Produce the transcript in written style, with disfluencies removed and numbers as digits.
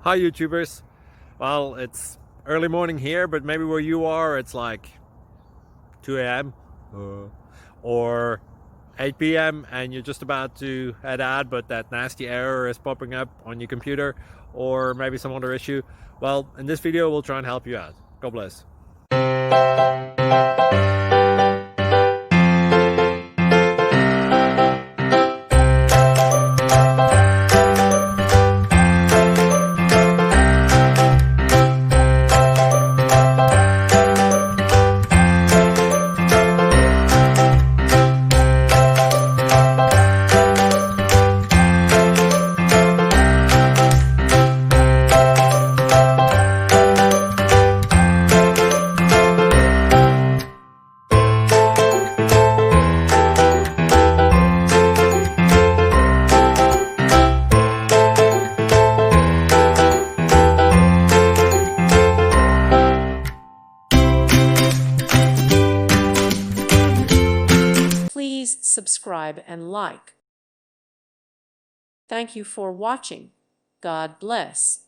Hi YouTubers. Well, it's early morning here, but maybe where you are it's like 2 a.m. or 8 p.m. and you're just about to head out, but that nasty error is popping up on your computer, or maybe some other issue. Well, in this video we'll try and help you out. God bless. Please subscribe and like. Thank you for watching. God bless.